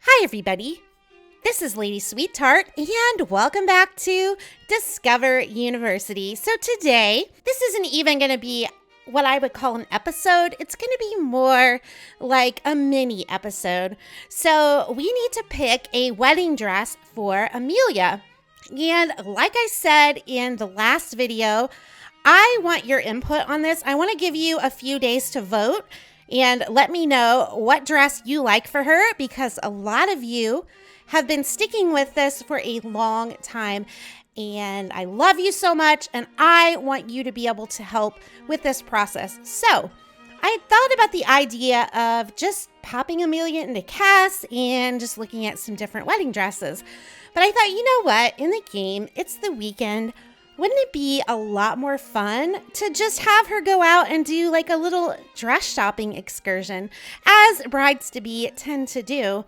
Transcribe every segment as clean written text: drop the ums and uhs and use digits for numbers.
Hi, everybody. This is Lady Sweetheart, and welcome back to Discover University. So today, this isn't even going to be what I would call an episode. It's going to be more like a mini episode. So we need to pick a wedding dress for Amelia. And like I said in the last video, I want your input on this. I want to give you a few days to vote and let me know what dress you like for her, because a lot of you have been sticking with this for a long time. And I love you so much, and I want you to be able to help with this process. So I thought about the idea of just popping Amelia into Cass and just looking at some different wedding dresses. But I thought, you know what? In the game, it's the weekend. Wouldn't it be a lot more fun to just have her go out and do like a little dress shopping excursion, as brides-to-be tend to do?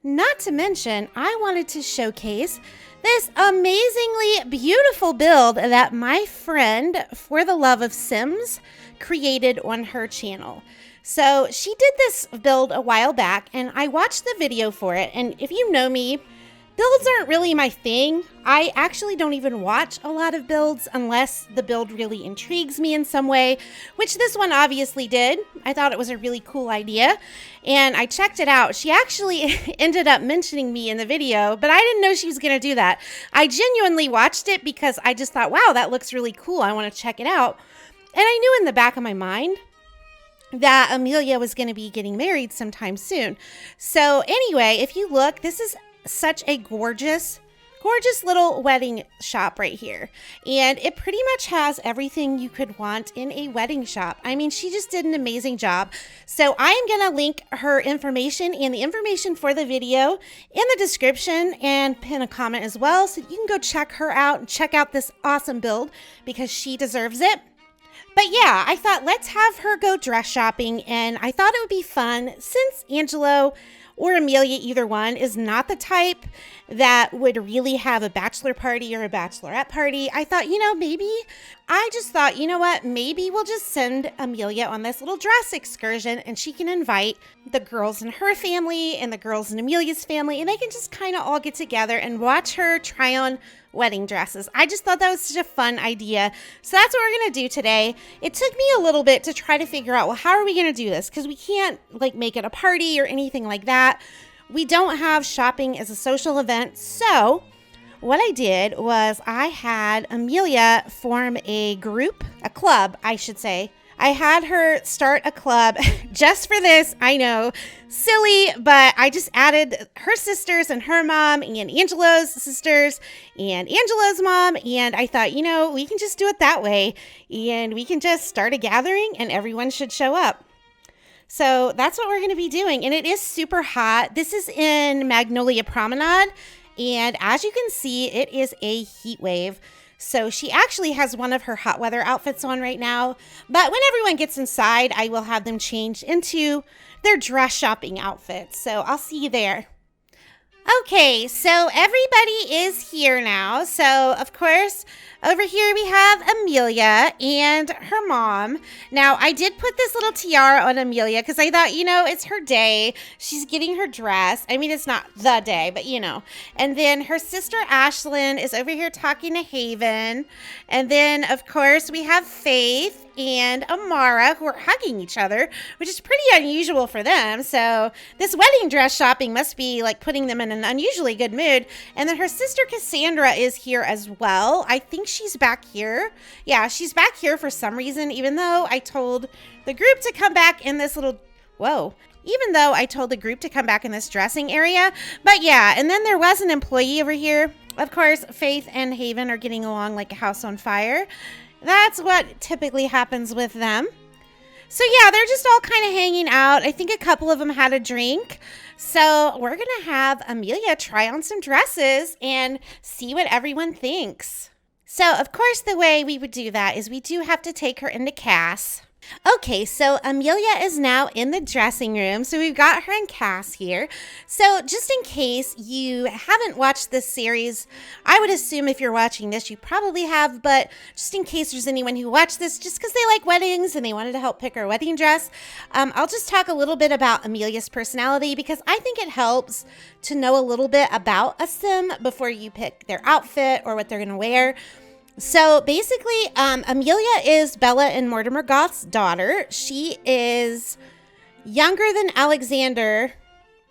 Not to mention, I wanted to showcase this amazingly beautiful build that my friend, For the Love of Sims, created on her channel. So she did this build a while back, and I watched the video for it. And if you know me, builds aren't really my thing. I actually don't even watch a lot of builds unless the build really intrigues me in some way, which this one obviously did. I thought it was a really cool idea, and I checked it out. She actually ended up mentioning me in the video, but I didn't know she was going to do that. I genuinely watched it because I just thought, wow, that looks really cool. I want to check it out. And I knew in the back of my mind that Amelia was going to be getting married sometime soon. So anyway, if you look, this is such a gorgeous little wedding shop right here. And it pretty much has everything you could want in a wedding shop. I mean, she just did an amazing job. So I am going to link her information and the information for the video in the description and pin a comment as well. So you can go check her out and check out this awesome build because she deserves it. But yeah, I thought let's have her go dress shopping, and I thought it would be fun since Angelo or Amelia, either one, is not the type that would really have a bachelor party or a bachelorette party. I thought, maybe we'll just send Amelia on this little dress excursion, and she can invite the girls in her family and the girls in Amelia's family, and they can just kind of all get together and watch her try on wedding dresses. I just thought that was such a fun idea. So that's what we're going to do today. It took me a little bit to try to figure out, well, how are we going to do this? Because we can't make it a party or anything like that. We don't have shopping as a social event. So what I did was I had Amelia form a club, I should say. I had her start a club just for this. I know, silly, but I just added her sisters and her mom and Angelo's sisters and Angelo's mom. And I thought, we can just do it that way. And we can just start a gathering and everyone should show up. So that's what we're going to be doing. And it is super hot. This is in Magnolia Promenade. And as you can see, it is a heat wave. So she actually has one of her hot weather outfits on right now. But when everyone gets inside, I will have them change into their dress shopping outfits. So I'll see you there. Okay, so everybody is here now. So, of course, over here we have Amelia and her mom. Now, I did put this little tiara on Amelia because I thought, it's her day. She's getting her dress. I mean, it's not the day, but And then her sister Ashlynn is over here talking to Haven. And then, of course, we have Faith and Amara who are hugging each other, which is pretty unusual for them. So this wedding dress shopping must be putting them in an unusually good mood. And then her sister Cassandra is here as well. I think she's back here. Yeah, she's back here for some reason, even though I told the group to come back in this dressing area. But yeah, and then there was an employee over here. Of course, Faith and Haven are getting along like a house on fire. That's what typically happens with them. So yeah, they're just all kind of hanging out. I think a couple of them had a drink. So we're going to have Amelia try on some dresses and see what everyone thinks. So of course, the way we would do that is we do have to take her into Cass. Okay, so Amelia is now in the dressing room. So we've got her and Cass here. So just in case you haven't watched this series, I would assume if you're watching this, you probably have. But just in case there's anyone who watched this just because they like weddings and they wanted to help pick her wedding dress, I'll just talk a little bit about Amelia's personality because I think it helps to know a little bit about a sim before you pick their outfit or what they're going to wear. So basically, Amelia is Bella and Mortimer Goth's daughter. She is younger than Alexander.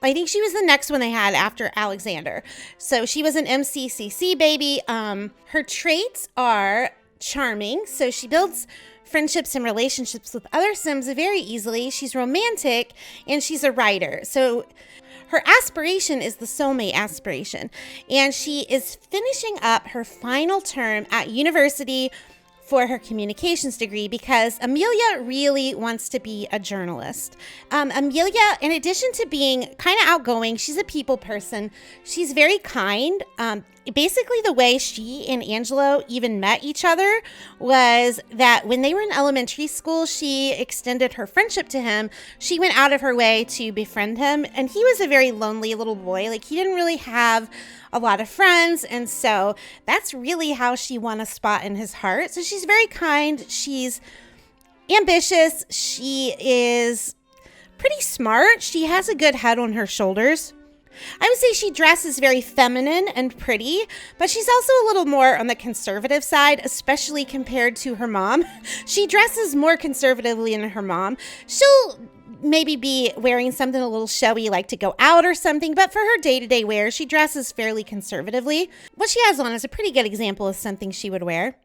I think she was the next one they had after Alexander. So she was an MCCC baby. Her traits are charming. So she builds friendships and relationships with other Sims very easily. She's romantic and she's a writer. So her aspiration is the soulmate aspiration, and she is finishing up her final term at university for her communications degree because Amelia really wants to be a journalist. Amelia, in addition to being kind of outgoing, she's a people person. She's very kind. Basically, the way she and Angelo even met each other was that when they were in elementary school, she extended her friendship to him. She went out of her way to befriend him, and he was a very lonely little boy. Like, he didn't really have a lot of friends, and so that's really how she won a spot in his heart. So she's very kind. She's ambitious. She is pretty smart. She has a good head on her shoulders. I would say she dresses very feminine and pretty, but she's also a little more on the conservative side, especially compared to her mom. She dresses more conservatively than her mom. She'll maybe be wearing something a little showy, like to go out or something, but for her day-to-day wear, she dresses fairly conservatively. What she has on is a pretty good example of something she would wear.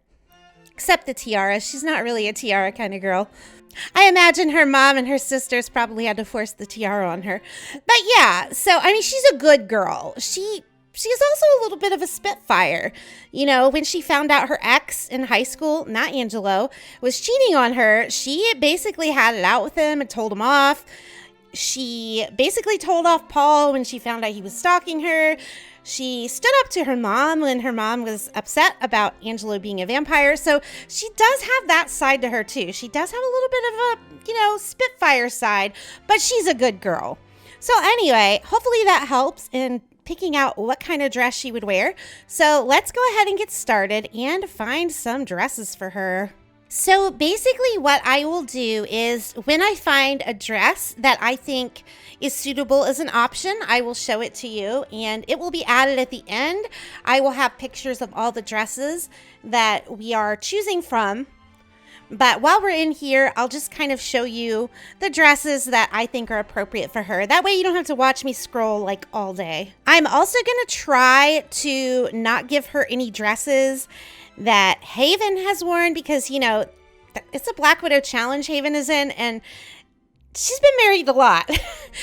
Except the tiara. She's not really a tiara kind of girl. I imagine her mom and her sisters probably had to force the tiara on her. But yeah, so, I mean, she's a good girl. She's also a little bit of a spitfire. You know, when she found out her ex in high school, not Angelo, was cheating on her, she basically had it out with him and told him off. She basically told off Paul when she found out he was stalking her. She stood up to her mom when her mom was upset about Angelo being a vampire. So she does have that side to her too. She does have a little bit of a, spitfire side, but she's a good girl. So anyway, hopefully that helps in picking out what kind of dress she would wear. So let's go ahead and get started and find some dresses for her. So basically what I will do is when I find a dress that I think is suitable as an option, I will show it to you and it will be added at the end. I will have pictures of all the dresses that we are choosing from. But while we're in here, I'll just kind of show you the dresses that I think are appropriate for her. That way you don't have to watch me scroll like all day. I'm also going to try to not give her any dresses that Haven has worn because, it's a Black Widow challenge Haven is in, and she's been married a lot.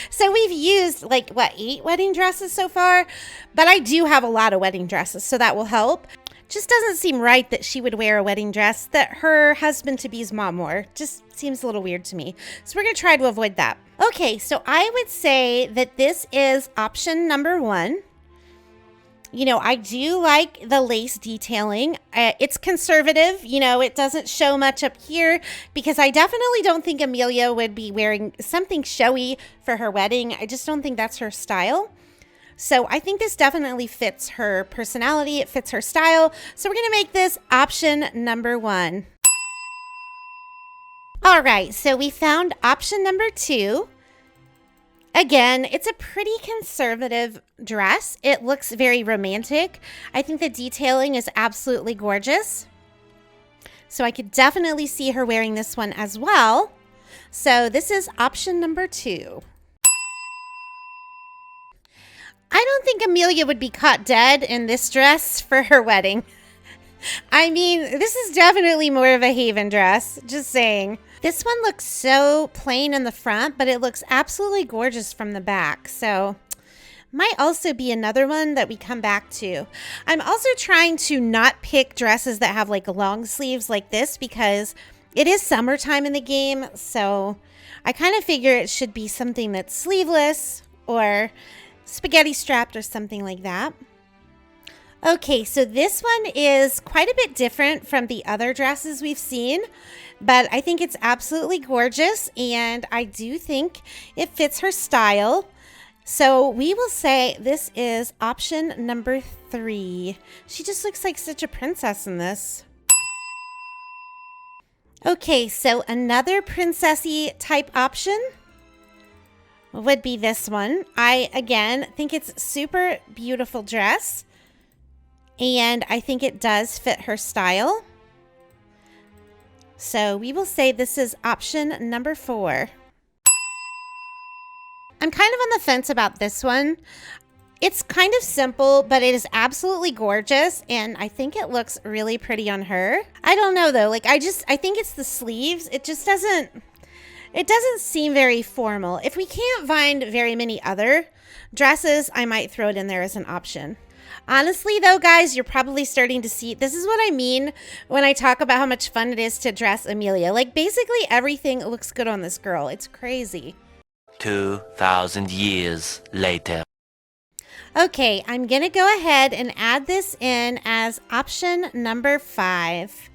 So we've used 8 wedding dresses so far, but I do have a lot of wedding dresses, so that will help. Just doesn't seem right that she would wear a wedding dress that her husband-to-be's mom wore. Just seems a little weird to me. So we're going to try to avoid that. Okay, so I would say that this is option number 1. I do like the lace detailing. It's conservative. It doesn't show much up here because I definitely don't think Amelia would be wearing something showy for her wedding. I just don't think that's her style. So I think this definitely fits her personality. It fits her style. So we're going to make this option number 1. All right, so we found option number 2. Again, it's a pretty conservative dress. It looks very romantic. I think the detailing is absolutely gorgeous. So I could definitely see her wearing this one as well. So this is option number 2. I don't think Amelia would be caught dead in this dress for her wedding. I mean, this is definitely more of a Haven dress, just saying. This one looks so plain in the front, but it looks absolutely gorgeous from the back. So might also be another one that we come back to. I'm also trying to not pick dresses that have long sleeves like this because it is summertime in the game. So I kind of figure it should be something that's sleeveless or spaghetti strapped or something like that. Okay, so this one is quite a bit different from the other dresses we've seen, but I think it's absolutely gorgeous, and I do think it fits her style. So we will say this is option number 3. She just looks like such a princess in this. Okay, so another princessy type option would be this one. I, again, think it's super beautiful dress. And I think it does fit her style. So we will say this is option number 4. I'm kind of on the fence about this one. It's kind of simple, but it is absolutely gorgeous. And I think it looks really pretty on her. I don't know though. Like I think it's the sleeves. It doesn't seem very formal. If we can't find very many other dresses, I might throw it in there as an option. Honestly, though, guys, you're probably starting to see, this is what I mean when I talk about how much fun it is to dress Amelia. Like, basically everything looks good on this girl. It's crazy. 2,000 years later. Okay, I'm going to go ahead and add this in as option number 5.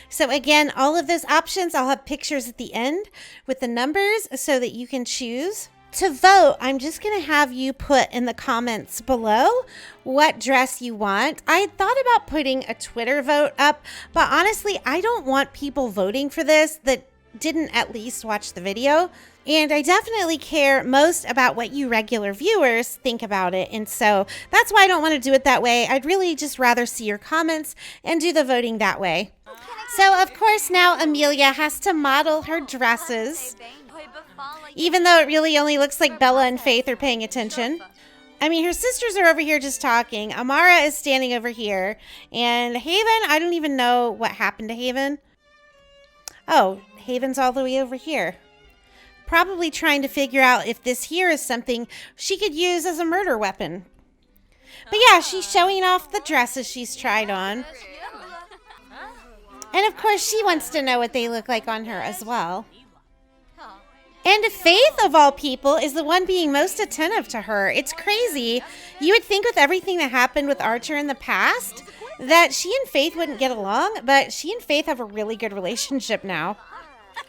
So again, all of those options, I'll have pictures at the end with the numbers so that you can choose. To vote, I'm just going to have you put in the comments below what dress you want. I thought about putting a Twitter vote up, but honestly, I don't want people voting for this that didn't at least watch the video. And I definitely care most about what you regular viewers think about it. And so that's why I don't want to do it that way. I'd really just rather see your comments and do the voting that way. So of course now Amelia has to model her dresses. Even though it really only looks like Bella and Faith are paying attention. I mean, her sisters are over here just talking. Amara is standing over here. And Haven, I don't even know what happened to Haven. Oh, Haven's all the way over here. Probably trying to figure out if this here is something she could use as a murder weapon. But yeah, she's showing off the dresses she's tried on. And of course, she wants to know what they look like on her as well. And Faith, of all people, is the one being most attentive to her. It's crazy. You would think with everything that happened with Archer in the past that she and Faith wouldn't get along, but she and Faith have a really good relationship now.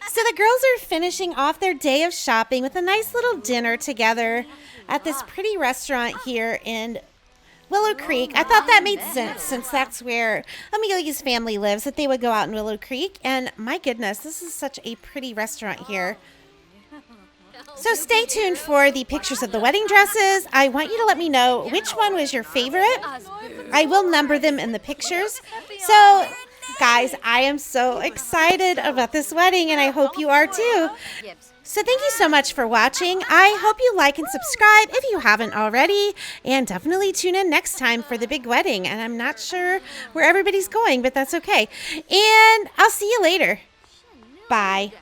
So the girls are finishing off their day of shopping with a nice little dinner together at this pretty restaurant here in Willow Creek. I thought that made sense since that's where Amelia's family lives, that they would go out in Willow Creek. And my goodness, this is such a pretty restaurant here. So stay tuned for the pictures of the wedding dresses. I want you to let me know which one was your favorite. I will number them in the pictures. So, guys, I am so excited about this wedding, and I hope you are too. So thank you so much for watching. I hope you like and subscribe if you haven't already. And definitely tune in next time for the big wedding. And I'm not sure where everybody's going, but that's okay. And I'll see you later. Bye.